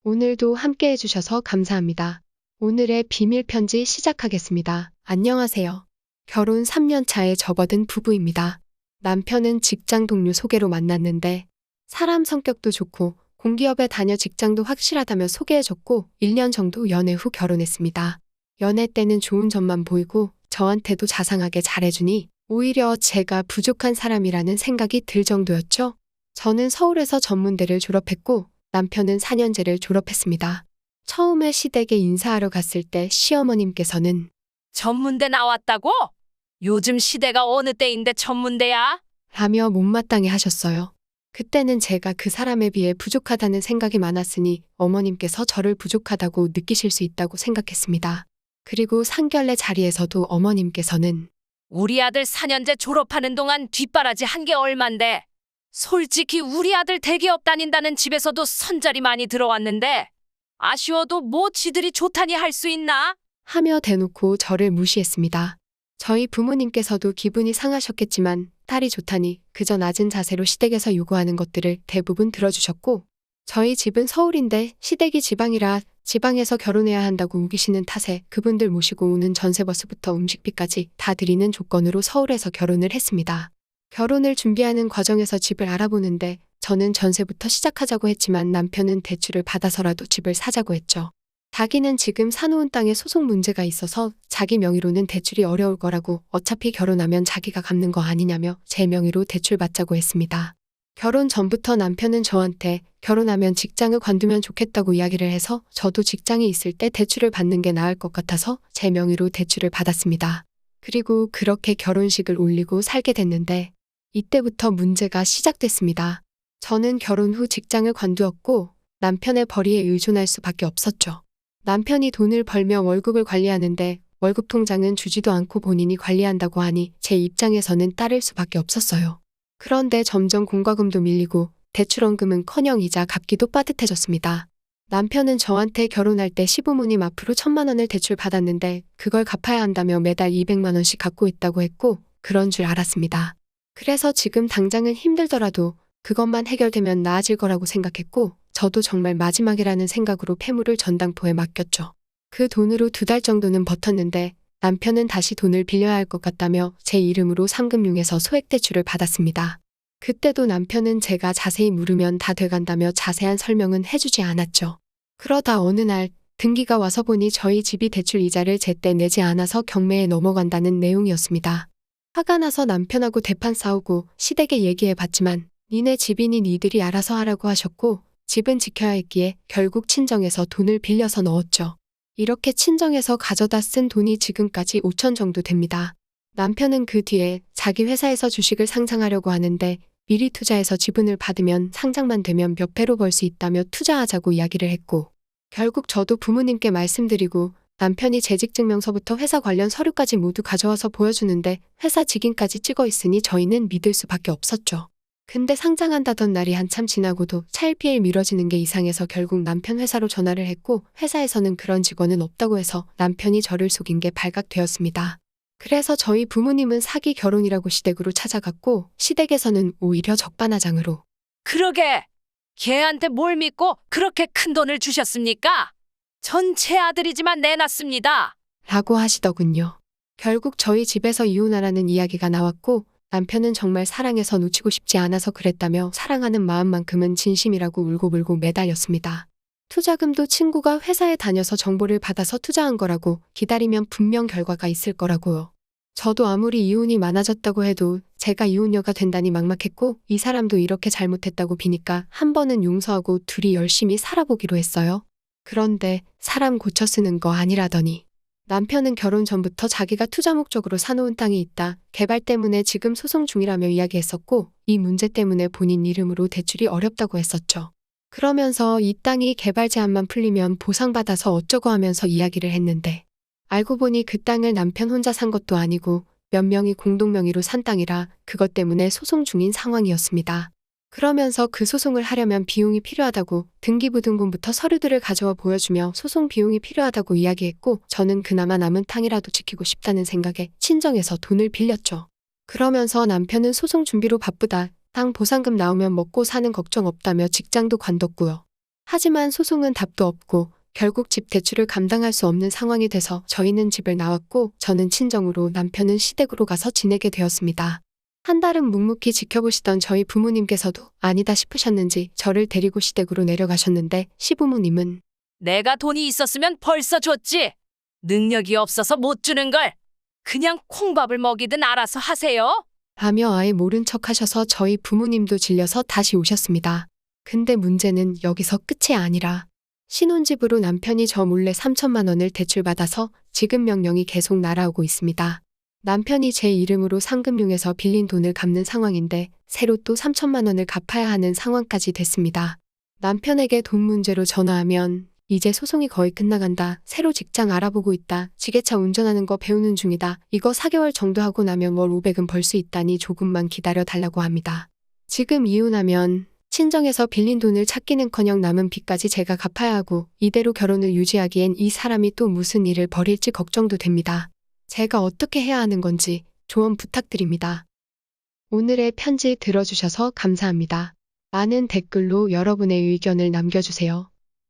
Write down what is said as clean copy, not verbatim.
오늘도 함께 해주셔서 감사합니다. 오늘의 비밀 편지 시작하겠습니다. 안녕하세요. 결혼 3년 차에 접어든 부부입니다. 남편은 직장 동료 소개로 만났는데 사람 성격도 좋고 공기업에 다녀 직장도 확실하다며 소개해줬고 1년 정도 연애 후 결혼했습니다. 연애 때는 좋은 점만 보이고 저한테도 자상하게 잘해주니 오히려 제가 부족한 사람이라는 생각이 들 정도였죠. 저는 서울에서 전문대를 졸업했고 남편은 4년제를 졸업했습니다. 처음에 시댁에 인사하러 갔을 때 시어머님께서는 전문대 나왔다고? 요즘 시대가 어느 때인데 전문대야? 라며 못마땅해 하셨어요. 그때는 제가 그 사람에 비해 부족하다는 생각이 많았으니 어머님께서 저를 부족하다고 느끼실 수 있다고 생각했습니다. 그리고 상견례 자리에서도 어머님께서는 우리 아들 4년제 졸업하는 동안 뒷바라지 한 게 얼만데. 솔직히 우리 아들 대기업 다닌다는 집에서도 선자리 많이 들어왔는데 아쉬워도 뭐 지들이 좋다니 할 수 있나? 하며 대놓고 저를 무시했습니다. 저희 부모님께서도 기분이 상하셨겠지만 딸이 좋다니 그저 낮은 자세로 시댁에서 요구하는 것들을 대부분 들어주셨고 저희 집은 서울인데 시댁이 지방이라 지방에서 결혼해야 한다고 우기시는 탓에 그분들 모시고 오는 전세버스부터 음식비까지 다 드리는 조건으로 서울에서 결혼을 했습니다. 결혼을 준비하는 과정에서 집을 알아보는데 저는 전세부터 시작하자고 했지만 남편은 대출을 받아서라도 집을 사자고 했죠. 자기는 지금 사놓은 땅에 소송 문제가 있어서 자기 명의로는 대출이 어려울 거라고 어차피 결혼하면 자기가 갚는 거 아니냐며 제 명의로 대출 받자고 했습니다. 결혼 전부터 남편은 저한테 결혼하면 직장을 관두면 좋겠다고 이야기를 해서 저도 직장이 있을 때 대출을 받는 게 나을 것 같아서 제 명의로 대출을 받았습니다. 그리고 그렇게 결혼식을 올리고 살게 됐는데 이때부터 문제가 시작됐습니다. 저는 결혼 후 직장을 관두었고 남편의 벌이에 의존할 수밖에 없었죠. 남편이 돈을 벌며 월급을 관리하는데 월급 통장은 주지도 않고 본인이 관리한다고 하니 제 입장에서는 따를 수밖에 없었어요. 그런데 점점 공과금도 밀리고 대출원금은커녕 이자 갚기도 빠듯해졌습니다. 남편은 저한테 결혼할 때 시부모님 앞으로 1,000만 원을 대출 받았는데 그걸 갚아야 한다며 매달 200만 원씩 갖고 있다고 했고 그런 줄 알았습니다. 그래서 지금 당장은 힘들더라도 그것만 해결되면 나아질 거라고 생각했고 저도 정말 마지막이라는 생각으로 폐물을 전당포에 맡겼죠. 그 돈으로 2달 정도는 버텼는데 남편은 다시 돈을 빌려야 할 것 같다며 제 이름으로 상금융에서 소액대출을 받았습니다. 그때도 남편은 제가 자세히 물으면 다 돼간다며 자세한 설명은 해주지 않았죠. 그러다 어느 날 등기가 와서 보니 저희 집이 대출 이자를 제때 내지 않아서 경매에 넘어간다는 내용이었습니다. 화가 나서 남편하고 대판 싸우고 시댁에 얘기해봤지만 니네 집이니 니들이 알아서 하라고 하셨고 집은 지켜야 했기에 결국 친정에서 돈을 빌려서 넣었죠. 이렇게 친정에서 가져다 쓴 돈이 지금까지 5천 정도 됩니다. 남편은 그 뒤에 자기 회사에서 주식을 상장하려고 하는데 미리 투자해서 지분을 받으면 상장만 되면 몇 배로 벌 수 있다며 투자하자고 이야기를 했고 결국 저도 부모님께 말씀드리고 남편이 재직증명서부터 회사 관련 서류까지 모두 가져와서 보여주는데 회사 직인까지 찍어 있으니 저희는 믿을 수밖에 없었죠. 근데 상장한다던 날이 한참 지나고도 차일피일 미뤄지는 게 이상해서 결국 남편 회사로 전화를 했고 회사에서는 그런 직원은 없다고 해서 남편이 저를 속인 게 발각되었습니다. 그래서 저희 부모님은 사기 결혼이라고 시댁으로 찾아갔고 시댁에서는 오히려 적반하장으로 그러게. 걔한테 뭘 믿고 그렇게 큰 돈을 주셨습니까? 전 제 아들이지만 내놨습니다. 라고 하시더군요. 결국 저희 집에서 이혼하라는 이야기가 나왔고 남편은 정말 사랑해서 놓치고 싶지 않아서 그랬다며 사랑하는 마음만큼은 진심이라고 울고불고 매달렸습니다. 투자금도 친구가 회사에 다녀서 정보를 받아서 투자한 거라고 기다리면 분명 결과가 있을 거라고요. 저도 아무리 이혼이 많아졌다고 해도 제가 이혼녀가 된다니 막막했고 이 사람도 이렇게 잘못했다고 비니까 한 번은 용서하고 둘이 열심히 살아보기로 했어요. 그런데 사람 고쳐 쓰는 거 아니라더니 남편은 결혼 전부터 자기가 투자 목적으로 사놓은 땅이 있다. 개발 때문에 지금 소송 중이라며 이야기했었고 이 문제 때문에 본인 이름으로 대출이 어렵다고 했었죠. 그러면서 이 땅이 개발 제한만 풀리면 보상받아서 어쩌고 하면서 이야기를 했는데 알고 보니 그 땅을 남편 혼자 산 것도 아니고 몇 명이 공동 명의로 산 땅이라 그것 때문에 소송 중인 상황이었습니다. 그러면서 그 소송을 하려면 비용이 필요하다고 등기부등본부터 서류들을 가져와 보여주며 소송 비용이 필요하다고 이야기했고 저는 그나마 남은 땅이라도 지키고 싶다는 생각에 친정에서 돈을 빌렸죠. 그러면서 남편은 소송 준비로 바쁘다. 땅 보상금 나오면 먹고 사는 걱정 없다며 직장도 관뒀고요. 하지만 소송은 답도 없고 결국 집 대출을 감당할 수 없는 상황이 돼서 저희는 집을 나왔고 저는 친정으로 남편은 시댁으로 가서 지내게 되었습니다. 한 달은 묵묵히 지켜보시던 저희 부모님께서도 아니다 싶으셨는지 저를 데리고 시댁으로 내려가셨는데 시부모님은 내가 돈이 있었으면 벌써 줬지. 능력이 없어서 못 주는 걸. 그냥 콩밥을 먹이든 알아서 하세요. 라며 아예 모른 척 하셔서 저희 부모님도 질려서 다시 오셨습니다. 근데 문제는 여기서 끝이 아니라 신혼집으로 남편이 저 몰래 3천만 원을 대출받아서 지급 명령이 계속 날아오고 있습니다. 남편이 제 이름으로 상금융에서 빌린 돈을 갚는 상황인데 새로 또 3천만 원을 갚아야 하는 상황까지 됐습니다. 남편에게 돈 문제로 전화하면 이제 소송이 거의 끝나간다. 새로 직장 알아보고 있다. 지게차 운전하는 거 배우는 중이다. 이거 4개월 정도 하고 나면 월 500은 벌 수 있다니 조금만 기다려 달라고 합니다. 지금 이혼하면 친정에서 빌린 돈을 찾기는커녕 남은 빚까지 제가 갚아야 하고 이대로 결혼을 유지하기엔 이 사람이 또 무슨 일을 벌일지 걱정도 됩니다. 제가 어떻게 해야 하는 건지 조언 부탁드립니다. 오늘의 편지 들어주셔서 감사합니다. 많은 댓글로 여러분의 의견을 남겨주세요.